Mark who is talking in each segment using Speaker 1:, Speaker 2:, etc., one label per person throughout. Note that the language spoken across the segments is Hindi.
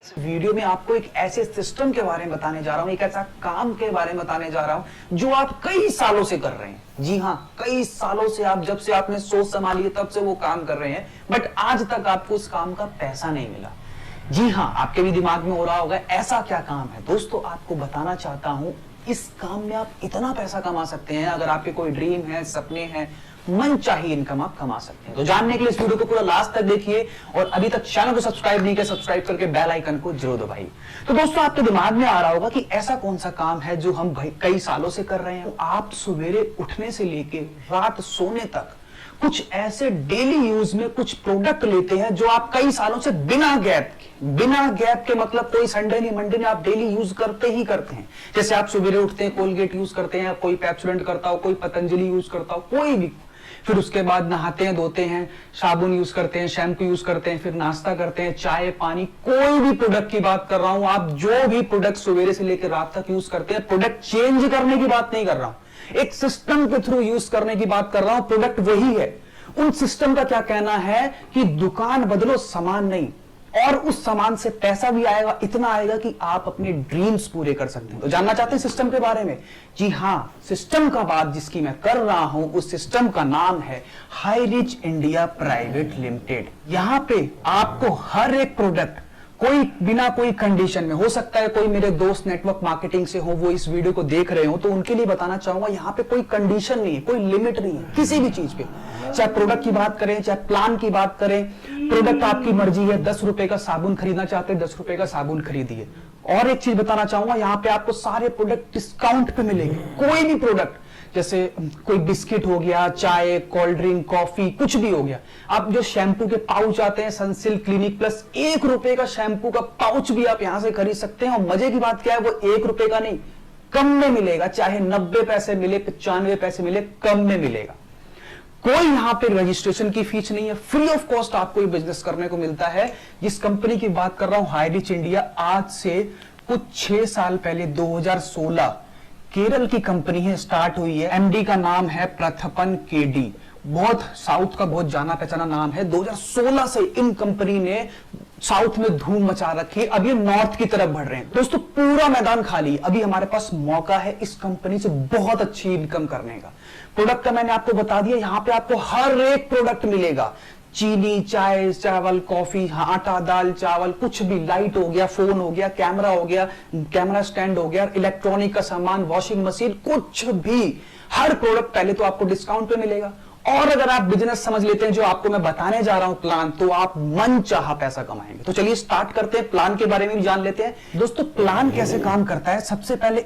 Speaker 1: वीडियो में आपको एक ऐसे सिस्टम के बारे में बताने जा रहा हूं, एक ऐसा काम के बारे में बताने जा रहा हूं जो आप कई सालों से कर रहे हैं। जी हां, कई सालों से आप जब से आपने सोच संभाली है तब से वो काम कर रहे हैं, बट आज तक आपको उस काम का पैसा नहीं मिला। जी हां, आपके भी दिमाग में हो रहा होगा ऐसा क्या काम है। दोस्तों, आपको बताना चाहता हूं, इस काम में आप इतना पैसा कमा सकते हैं। अगर आपके कोई ड्रीम है, सपने हैं, मन चाहिए इनकम आप कमा सकते हैं। तो जानने के लिए इस वीडियो को पूरा लास्ट तक देखिए और अभी तक चैनल को सब्सक्राइब नहीं किया, सब्सक्राइब करके बेल आइकन को जरूर दबाइए। तो दोस्तों, आपके दिमाग में आ रहा होगा कि ऐसा कौन सा काम है जो हम भाई कई सालों से कर रहे हैं। आप सवेरे उठने से लेके रात सोने तक कुछ ऐसे डेली यूज में कुछ प्रोडक्ट लेते हैं जो आप कई सालों से बिना गैप के मतलब कोई संडे नहीं मंडे नहीं, आप डेली यूज करते ही करते हैं। जैसे आप सवेरे उठते हैं, कोलगेट यूज करते हैं, कोई पेप्सोडेंट करता हो, कोई पतंजलि यूज करता हो, कोई भी। फिर उसके बाद नहाते हैं, धोते हैं, साबुन यूज करते हैं, शैम्पू यूज करते हैं, फिर नाश्ता करते हैं, चाय पानी, कोई भी प्रोडक्ट की बात कर रहा हूं। आप जो भी प्रोडक्ट सवेरे से लेकर रात तक यूज करते हैं, प्रोडक्ट चेंज करने की बात नहीं कर रहा हूं, एक सिस्टम के थ्रू यूज करने की बात कर रहा हूं। प्रोडक्ट वही है। उन सिस्टम का क्या कहना है कि दुकान बदलो, सामान नहीं, और उस सामान से पैसा भी आएगा, इतना आएगा कि आप अपने ड्रीम्स पूरे कर सकते हैं। तो जानना चाहते हैं सिस्टम के बारे में? जी हां, सिस्टम का बात जिसकी मैं कर रहा हूं, उस सिस्टम का नाम है high rich India private limited. यहां पे आपको हर एक प्रोडक्ट कोई बिना कोई कंडीशन में, हो सकता है कोई मेरे दोस्त नेटवर्क मार्केटिंग से हो, वो इस वीडियो को देख रहे हो, तो उनके लिए बताना चाहूंगा, यहां पे कोई कंडीशन नहीं है, कोई लिमिट नहीं है किसी भी चीज पे। चाहे प्रोडक्ट की बात करें, चाहे प्लान की बात करें, प्रोडक्ट आपकी मर्जी है। 10 रुपए का साबुन खरीदना चाहते हैं, 10 रुपए का साबुन खरीदिए। और एक चीज बताना चाहूंगा, यहां पे आपको सारे प्रोडक्ट डिस्काउंट पे मिलेंगे। कोई भी प्रोडक्ट, जैसे कोई बिस्किट हो गया, चाय, कोल्ड ड्रिंक, कॉफी, कुछ भी हो गया। आप जो शैम्पू के पाउच आते हैं, सनसिल्क, क्लिनिक प्लस, 1 रुपए का शैम्पू का पाउच भी आप यहां से खरीद सकते हैं। और मजे की बात क्या है, वो 1 रुपए का नहीं, कम में मिलेगा। चाहे 90 पैसे मिले, 95 पैसे मिले, कम में मिलेगा। कोई यहां पे रजिस्ट्रेशन की फीस नहीं है, फ्री ऑफ कॉस्ट आपको ये बिजनेस करने को मिलता है। जिस कंपनी की बात कर रहा हूं, हाई रिच इंडिया, आज से कुछ 6 साल पहले 2016 केरल की कंपनी है, स्टार्ट हुई है। एमडी का नाम है प्रथपन केडी, बहुत साउथ का बहुत जाना पहचाना नाम है। 2016 से इन कंपनी ने साउथ में धूम मचा रखी है। अब ये नॉर्थ की तरफ बढ़ रहे हैं। दोस्तों, पूरा मैदान खाली है। अभी हमारे पास मौका है इस कंपनी से बहुत अच्छी इनकम करने का। प्रोडक्ट का मैंने आपको बता दिया, यहां पे आपको हर एक प्रोडक्ट मिलेगा। चीनी, चाय, चावल, कॉफी, आटा, दाल, चावल, कुछ भी, लाइट हो गया, फोन हो गया, कैमरा हो गया, कैमरा स्टैंड हो गया, इलेक्ट्रॉनिक का सामान, वॉशिंग मशीन, कुछ भी, हर प्रोडक्ट पहले तो आपको डिस्काउंट पे मिलेगा। और अगर आप बिजनेस समझ लेते हैं जो आपको मैं बताने जा रहा हूं प्लान, तो आप मन चाहा पैसा कमाएंगे। तो चलिए स्टार्ट करते हैं, प्लान के बारे में भी जान लेते हैं। दोस्तों, प्लान कैसे काम करता है? सबसे पहले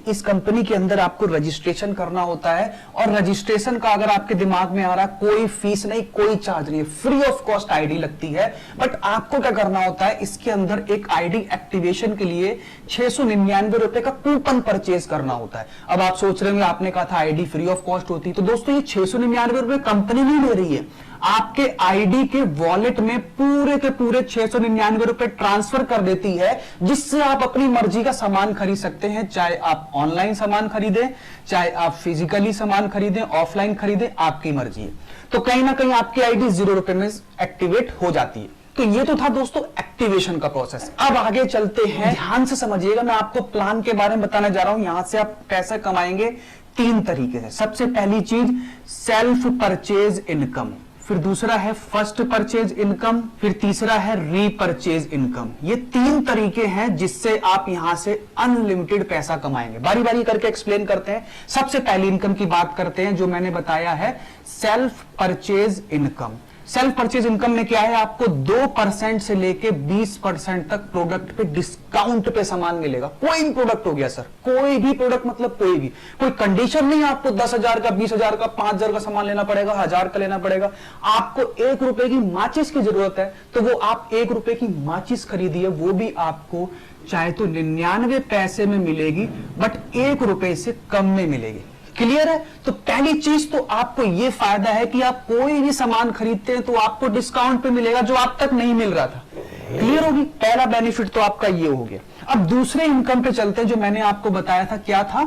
Speaker 1: इस कंपनी के अंदर आपको रजिस्ट्रेशन करना होता है। और रजिस्ट्रेशन का अगर आपके दिमाग में आ रहा, कोई फीस नहीं, कोई चार्ज नहीं, फ्री ऑफ कॉस्ट आईडी लगती है। बट आपको क्या करना होता है, इसके अंदर एक आईडी एक्टिवेशन के लिए 699 रुपए का कूपन परचेज करना होता है। अब आप सोच रहे होंगे, आपने कहा था आईडी फ्री ऑफ कॉस्ट होती, तो दोस्तों ये 699 रुपए कंपनी नहीं ले रही है, आपके आईडी के वॉलेट में पूरे के पूरे 699 रुपए ट्रांसफर कर देती है, जिससे आप अपनी मर्जी का सामान खरीद सकते हैं। चाहे आप ऑनलाइन सामान खरीदें, चाहे आप फिजिकली सामान खरीदें, ऑफलाइन खरीदें, आपकी मर्जी है। तो कहीं ना कहीं आपकी आईडी 0 रुपए में एक्टिवेट हो जाती है। तो ये तो था दोस्तों एक्टिवेशन का प्रोसेस। अब आगे चलते हैं, ध्यान से समझिएगा, मैं आपको प्लान के बारे में बताने जा रहा हूं। यहां से आप पैसा कमाएंगे 3 तरीके से। सबसे पहली चीज सेल्फ परचेज इनकम, फिर दूसरा है फर्स्ट परचेज इनकम, फिर तीसरा है रीपरचेज इनकम। ये 3 तरीके हैं जिससे आप यहां से अनलिमिटेड पैसा कमाएंगे। बारी बारी करके एक्सप्लेन करते हैं। सबसे पहली इनकम की बात करते हैं, जो मैंने बताया है self purchase income. Self purchase income में क्या है, आपको 2% से लेके 20% तक प्रोडक्ट पे डिस्काउंट पे सामान मिलेगा। कोई भी प्रोडक्ट हो गया सर, कोई भी प्रोडक्ट, मतलब कोई भी, कोई कंडीशन नहीं है आपको 10,000 का, 20,000 का, 5,000 का सामान लेना पड़ेगा, 1,000 का लेना पड़ेगा। आपको 1 रुपए की माचिस की जरूरत है, तो वो आप 1 रुपए की माचिस खरीदिए, वो भी आपको चाहे तो 99 पैसे में मिलेगी, बट 1 रुपए से कम में मिलेगी। क्लियर है? तो पहली चीज तो आपको यह फायदा है कि आप कोई भी सामान खरीदते हैं तो आपको डिस्काउंट पे मिलेगा, जो आप तक नहीं मिल रहा था। क्लियर होगी? पहला बेनिफिट तो आपका ये हो गया। अब दूसरे इनकम पे चलते हैं, जो मैंने आपको बताया था, क्या था?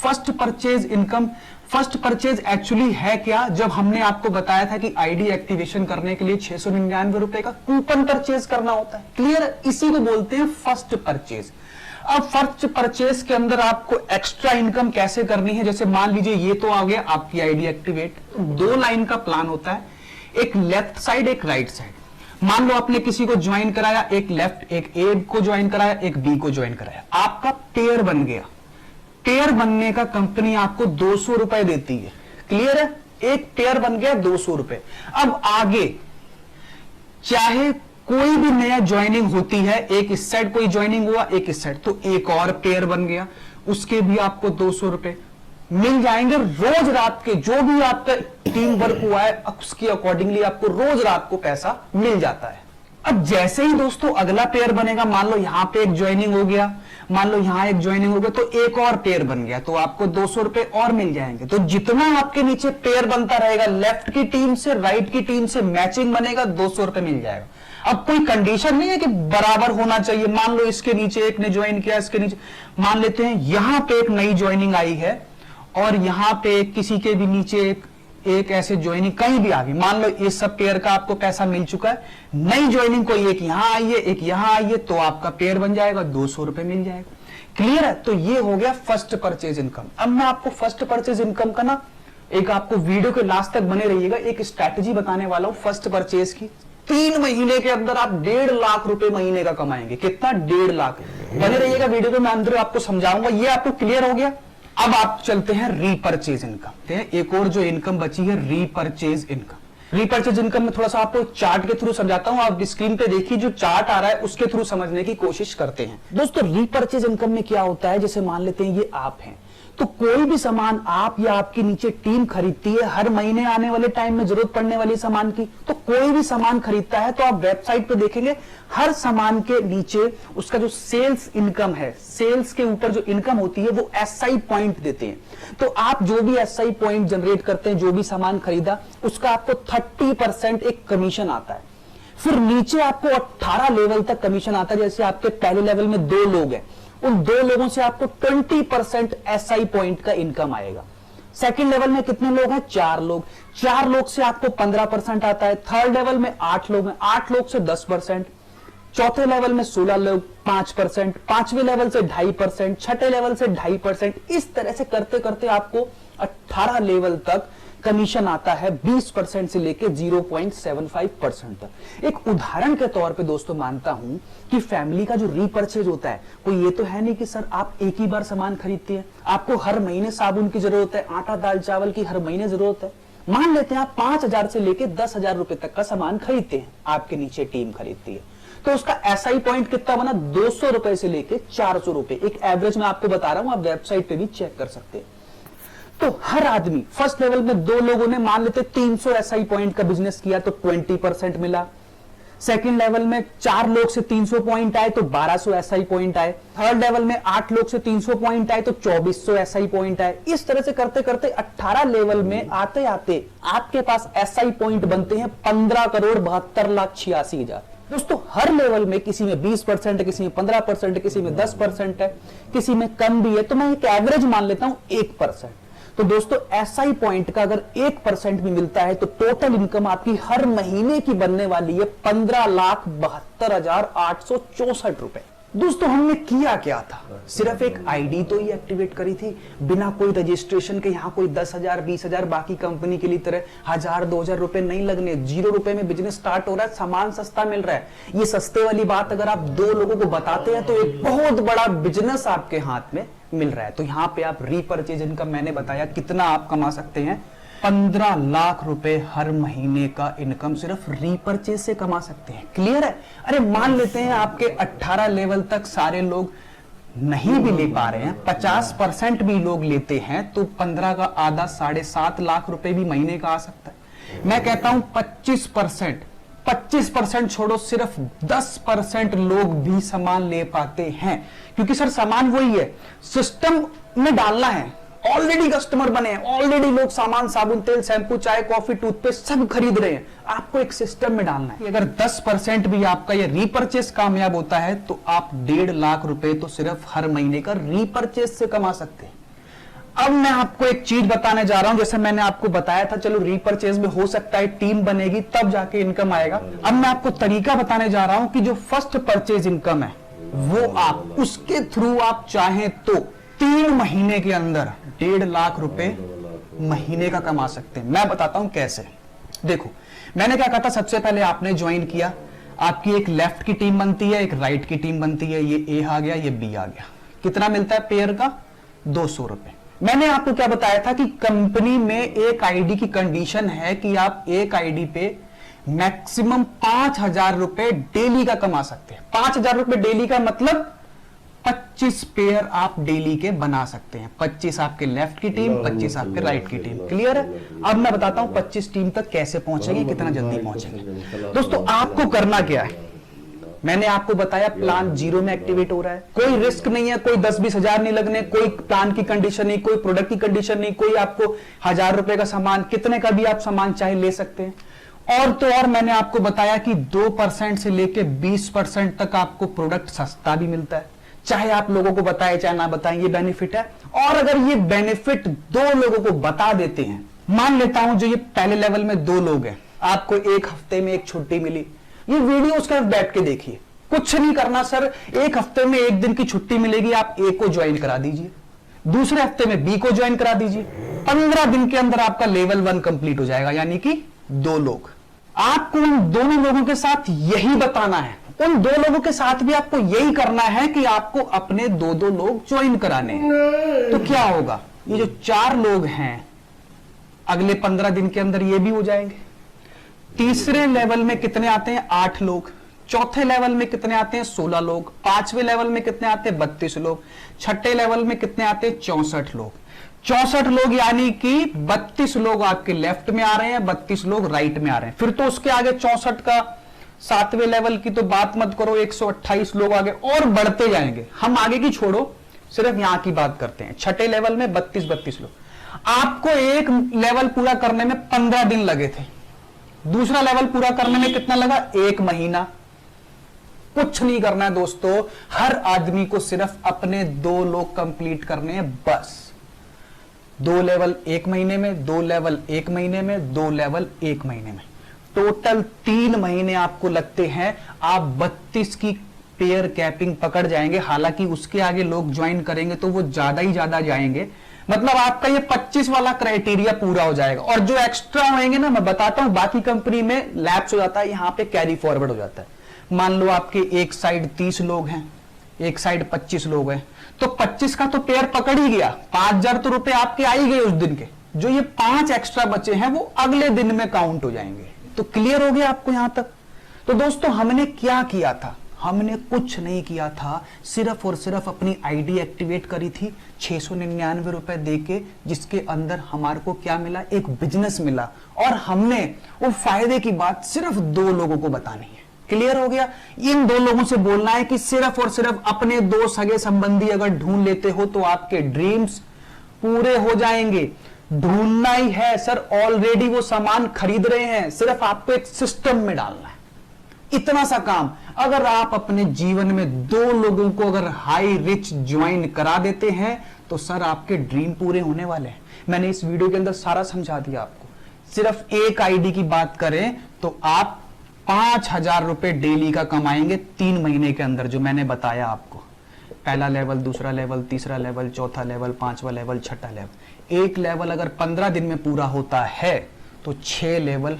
Speaker 1: First purchase income. First purchase actually है क्या? जब हमने आपको बताया था कि आईडी एक्टिवेशन करने के लिए 699 रुपए का कूपन परचेज करना होता है। क्लियर? इसी को बोलते हैं फर्स्ट परचेज। अब फर्स्ट परचेज के अंदर आपको एक्स्ट्रा इनकम कैसे करनी है? जैसे मान लीजिए ये तो आ गया आपकी आईडी एक्टिवेट। तो 2 लाइन का प्लान होता है, एक लेफ्ट साइड एक राइट साइड। मान लो आपने किसी को ज्वाइन कराया, एक लेफ्ट एक ए को ज्वाइन कराया, एक बी को ज्वाइन कराया, आपका पेयर बन गया। पेयर बनने का कंपनी आपको 200 रुपए देती है। क्लियर है? एक पेयर बन गया 200 रुपए। अब आगे चाहे कोई भी नया ज्वाइनिंग होती है, एक इस साइड कोई ज्वाइनिंग हुआ, एक इस साइड, तो एक और पेयर बन गया, उसके भी आपको 200 रुपए मिल जाएंगे रोज रात के। जो भी आपका टीम वर्क हुआ है उसके अकॉर्डिंगली आपको रोज रात को पैसा मिल जाता है। अब जैसे ही दोस्तों अगला पेयर बनेगा, मान लो यहां पे एक ज्वाइनिंग हो गया, मान लो यहां एक ज्वाइनिंग हो गया, तो एक और पेयर बन गया, तो आपको 200 रुपए और मिल जाएंगे। तो जितना आपके नीचे पेयर बनता रहेगा, लेफ्ट की टीम से राइट की टीम से मैचिंग बनेगा, 200 रुपए मिल जाएगा। अब कोई कंडीशन नहीं है कि बराबर होना चाहिए। मान लो इसके नीचे एक ने ज्वाइन किया, इसके नीचे मान लेते हैं यहां पे एक नई ज्वाइनिंग आई है और यहां पे किसी के भी नीचे एक ऐसे ज्वाइनिंग कहीं भी आ गई। मान लो इस सब पेयर का आपको पैसा मिल चुका है, नई ज्वाइनिंग कोई एक यहां आई है, एक यहां आई है, तो आपका पेयर बन जाएगा, 200 रुपए मिल जाएगा। क्लियर है? तो ये हो गया फर्स्ट परचेज इनकम। अब मैं आपको फर्स्ट परचेज इनकम का ना एक आपको वीडियो के लास्ट तक बने रहिएगा, एक स्ट्रैटेजी बताने वाला हूं फर्स्ट परचेज की। 3 महीने के अंदर आप 1.5 लाख रुपए महीने का कमाएंगे। कितना? 1.5 लाख। बने रहिएगा वीडियो में, मैं अंदर आपको समझाऊंगा। ये आपको क्लियर हो गया? अब आप चलते हैं रीपरचेज इनकम। एक और जो इनकम बची है रीपरचेज इनकम। रीपरचेज इनकम में थोड़ा सा आपको चार्ट के थ्रू समझाता हूं। आप स्क्रीन पे देखिए, जो चार्ट आ रहा है उसके थ्रू समझने की कोशिश करते हैं। दोस्तों रीपरचेज इनकम में क्या होता है, जैसे मान लेते हैं ये आप हैं, तो कोई भी सामान आप या आपके नीचे टीम खरीदती है हर महीने आने वाले टाइम में जरूरत पड़ने वाली सामान की, तो कोई भी सामान खरीदता है तो आप वेबसाइट पे देखेंगे हर सामान के नीचे उसका जो सेल्स इनकम है, सेल्स के ऊपर जो इनकम होती है वो एसआई पॉइंट देते हैं। तो आप जो भी एसआई पॉइंट जनरेट करते हैं, जो भी सामान खरीदा, उसका आपको 30% एक कमीशन आता है। फिर नीचे आपको 18 लेवल तक कमीशन आता है। जैसे आपके पहले लेवल में 2 लोग हैं, उन 2 लोगों से आपको 20% एसआई पॉइंट का इनकम आएगा। सेकंड लेवल में कितने लोग हैं? 4 लोग। 4 लोग से आपको 15% आता है। थर्ड लेवल में 8 लोग हैं, 8 लोग से 10%। चौथे लेवल में 16 लोग, 5%। पांचवें लेवल से 2.5%, छठे लेवल से 2.5%। इस तरह से करते करते आपको 18 लेवल तक कमीशन आता है, 20% से लेके 0.75% तक। एक उदाहरण के तौर पे दोस्तों मानता हूं कि फैमिली का जो रीपरचेज होता है, कोई ये तो है नहीं कि सर आप एक ही बार सामान खरीदते हैं, आपको हर महीने साबुन की जरूरत है, आटा दाल चावल की हर महीने जरूरत है। मान लेते हैं आप 5,000 से लेके 10,000 रुपए तक का सामान खरीदते हैं, आपके नीचे टीम खरीदती है, तो उसका एसआई पॉइंट कितना बना? 200 रुपए से लेके 400 रुपए। एक एवरेज में आपको बता रहा हूं, आप वेबसाइट पे भी चेक कर सकते हैं। तो हर आदमी फर्स्ट लेवल में 2 लोगों ने मान लेते 300 एसआई पॉइंट का बिजनेस किया तो 20% मिला। सेकंड लेवल में 4 लोग से 300 पॉइंट आए तो 1200 एसआई पॉइंट आए। थर्ड लेवल में 8 लोग से 300 पॉइंट आए तो 2400 एसआई पॉइंट आए। इस तरह से करते करते 18 लेवल में आते आते आपके पास एसआई पॉइंट बनते हैं 15,72,86,000। दोस्तों हर लेवल में किसी में 20% है, किसी में 15%, किसी में 10% है, किसी में कम भी है। तो मैं एक एवरेज मान लेता हूं 1%। तो दोस्तों एसआई पॉइंट का अगर 1% भी मिलता है तो टोटल इनकम आपकी हर महीने की बनने वाली है 15,72,864 रुपए। दोस्तों हमने किया क्या था? सिर्फ एक आईडी तो ही एक्टिवेट करी थी, बिना कोई रजिस्ट्रेशन के। यहां कोई 10,000 20,000 बाकी कंपनी के लिए तरह 1,000 2,000 रुपए नहीं लगने। 0 रुपए में बिजनेस स्टार्ट हो रहा है, सामान सस्ता मिल रहा है। ये सस्ते वाली बात अगर आप 2 लोगों को बताते हैं तो एक बहुत बड़ा बिजनेस आपके हाथ में मिल रहा है। तो यहां पे आप रीपरचेज इनकम मैंने बताया कितना आप कमा सकते हैं, 15 लाख रुपए हर महीने का इनकम सिर्फ रीपरचेज से कमा सकते हैं। क्लियर है? अरे मान लेते हैं आपके 18 लेवल तक सारे लोग नहीं भी ले पा रहे हैं, 50% भी लोग लेते हैं तो 15 का आधा 7.5 लाख रुपए भी महीने का आ सकता है। मैं कहता हूं 25% छोड़ो, सिर्फ 10% लोग भी सामान ले पाते हैं। क्योंकि सर सामान वही है, सिस्टम में डालना है। ऑलरेडी कस्टमर बने हैं, ऑलरेडी लोग सामान साबुन तेल शैम्पू चाय कॉफी टूथपेस्ट सब खरीद रहे हैं, आपको एक सिस्टम में डालना है। अगर 10% भी आपका ये रीपरचेस कामयाब होता है तो आप 1.5 लाख रुपए तो सिर्फ हर महीने का रीपरचेस से कमा सकते हैं। अब मैं आपको एक चीज बताने जा रहा हूं, जैसे मैंने आपको बताया था, चलो रीपरचेज में हो सकता है टीम बनेगी तब जाके इनकम आएगा। अब मैं आपको तरीका बताने जा रहा हूं कि जो फर्स्ट परचेज इनकम है वो आप उसके थ्रू आप चाहें तो 3 महीने के अंदर 1.5 लाख रुपए महीने का कमा सकते हैं। मैं बताता हूं कैसे। देखो, मैंने क्या कहा था, सबसे पहले आपने ज्वाइन किया, आपकी एक लेफ्ट की टीम बनती है, एक राइट की टीम बनती है, ये ए आ गया, ये बी आ गया। कितना मिलता है पेयर का? 200 रुपए। मैंने आपको क्या बताया था कि कंपनी में एक आईडी की कंडीशन है कि आप एक आईडी पे मैक्सिमम 5,000 रुपए डेली का कमा सकते हैं। 5,000 रुपए डेली का मतलब 25 पेयर आप डेली के बना सकते हैं। 25 आपके लेफ्ट की टीम, 25 आपके राइट की टीम। क्लियर है? अब मैं बताता हूं 25 टीम तक कैसे पहुंचेगी, कितना जल्दी पहुंचेंगे। दोस्तों, आपको करना क्या है, मैंने आपको बताया प्लान 0 में एक्टिवेट हो रहा है, कोई रिस्क नहीं है, कोई 10-20 हजार नहीं लगने, कोई प्लान की कंडीशन नहीं, कोई प्रोडक्ट की कंडीशन नहीं, कोई आपको 1,000 रुपए का सामान, कितने का भी आप सामान चाहे ले सकते हैं। और तो और मैंने आपको बताया कि 2% से लेके 20% तक आपको प्रोडक्ट सस्ता भी मिलता है, चाहे आप लोगों को बताए चाहे ना बताएं, ये बेनिफिट है। और अगर ये बेनिफिट 2 लोगों को बता देते हैं, मान लेता हूं जो ये पहले लेवल में 2 लोग हैं, आपको एक हफ्ते में एक छुट्टी मिली, ये वीडियो उसके बैठ के देखिए, कुछ नहीं करना सर, एक हफ्ते में 1 दिन की छुट्टी मिलेगी, आप ए को ज्वाइन करा दीजिए, दूसरे हफ्ते में बी को ज्वाइन करा दीजिए, 15 दिन के अंदर आपका लेवल 1 कंप्लीट हो जाएगा, यानी कि 2 लोग। आपको उन दोनों लोगों के साथ यही बताना है, उन 2 लोगों के साथ भी आपको यही करना है कि आपको अपने 2-2 लोग ज्वाइन कराने हैं। तो क्या होगा, ये जो 4 लोग हैं अगले 15 दिन के अंदर ये भी हो जाएंगे। तीसरे लेवल में कितने आते हैं? 8 लोग। चौथे लेवल में कितने आते हैं? 16 लोग। 5वें लेवल में कितने आते हैं? 32 लोग। छठे लेवल में कितने आते हैं? 64 लोग। 64 लोग यानी कि 32 लोग आपके लेफ्ट में आ रहे हैं, 32 लोग राइट में आ रहे हैं। फिर तो उसके आगे 64 का 7वें लेवल की तो बात मत करो, 128 लोग आगे और बढ़ते जाएंगे। हम आगे की छोड़ो, सिर्फ यहां की बात करते हैं। छठे लेवल में 32 लोग। आपको एक लेवल पूरा करने में 15 दिन लगे थे, दूसरा लेवल पूरा करने में कितना लगा? 1 महीना। कुछ नहीं करना है दोस्तों, हर आदमी को सिर्फ अपने 2 लोग कंप्लीट करने हैं, बस। 2 लेवल 1 महीने में, 2 लेवल 1 महीने में, 2 लेवल 1 महीने में, टोटल 3 महीने आपको लगते हैं। आप 32 की पेयर कैपिंग पकड़ जाएंगे। हालांकि उसके आगे लोग ज्वाइन करेंगे तो वो ज्यादा ही ज्यादा जाएंगे, मतलब आपका ये 25 वाला क्राइटेरिया पूरा हो जाएगा। और जो एक्स्ट्रा होंगे ना, मैं बताता हूं, बाकी कंपनी में लैप्स हो जाता है, यहां पे कैरी फॉरवर्ड हो जाता है। मान लो आपके एक साइड 30 लोग हैं, एक साइड 25 लोग हैं, तो 25 का तो पेयर पकड़ ही गया, 5,000 तो रुपए आपके आ ही गए उस दिन के। जो ये 5 एक्स्ट्रा बचे हैं वो अगले दिन में काउंट हो जाएंगे। तो क्लियर हो गया आपको यहां तक? तो दोस्तों, हमने क्या किया था? हमने कुछ नहीं किया था, सिर्फ और सिर्फ अपनी आईडी एक्टिवेट करी थी 699 रुपए देके, जिसके अंदर हमारे को क्या मिला? एक बिजनेस मिला। और हमने वो फायदे की बात सिर्फ 2 लोगों को बतानी है। क्लियर हो गया? इन 2 लोगों से बोलना है कि सिर्फ और सिर्फ अपने 2 सगे संबंधी अगर ढूंढ लेते हो तो आपके ड्रीम्स पूरे हो जाएंगे। ढूंढना ही है सर, ऑलरेडी वो सामान खरीद रहे हैं, सिर्फ आपको एक सिस्टम में डालना है, इतना सा काम। अगर आप अपने जीवन में 2 लोगों को अगर हाई रिच ज्वाइन करा देते हैं तो सर आपके ड्रीम पूरे होने वाले हैं। मैंने इस वीडियो के अंदर सारा समझा दिया आपको। सिर्फ एक आईडी की बात करें तो आप 5,000 रुपए डेली का कमाएंगे 3 महीने के अंदर, जो मैंने बताया आपको। पहला लेवल, दूसरा लेवल, तीसरा लेवल, चौथा लेवल, 5वां लेवल, छठा लेवल। एक लेवल अगर 15 दिन में पूरा होता है तो 6 लेवल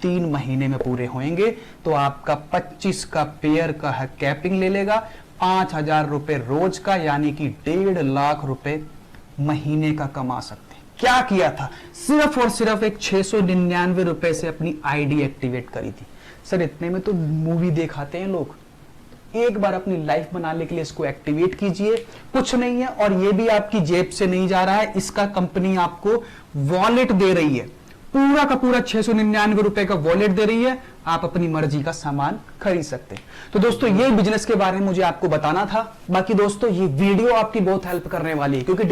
Speaker 1: 3 महीने में पूरे होंगे। तो आपका 25 का पेयर का है कैपिंग ले लेगा, 5,000 रुपए रोज का, यानी कि 1.5 लाख रुपए महीने का कमा सकते हैं। क्या किया था? सिर्फ और सिर्फ एक 699 रुपए से अपनी आईडी एक्टिवेट करी थी। सर इतने में तो मूवी दिखाते हैं लोग। एक बार अपनी लाइफ बनाने के लिए इसको एक्टिवेट कीजिए, कुछ नहीं है। और ये भी आपकी जेब से नहीं जा रहा है, इसका कंपनी आपको वॉलेट दे रही है, पूरा का पूरा 699 रुपए का वॉलेट दे रही है। आप अपनी मर्जी का सामान खरीद सकते हैं। तो दोस्तों, ये बिजनेस के बारे में मुझे आपको बताना था। बाकी दोस्तों, ये वीडियो आपकी बहुत हेल्प करने वाली है, क्योंकि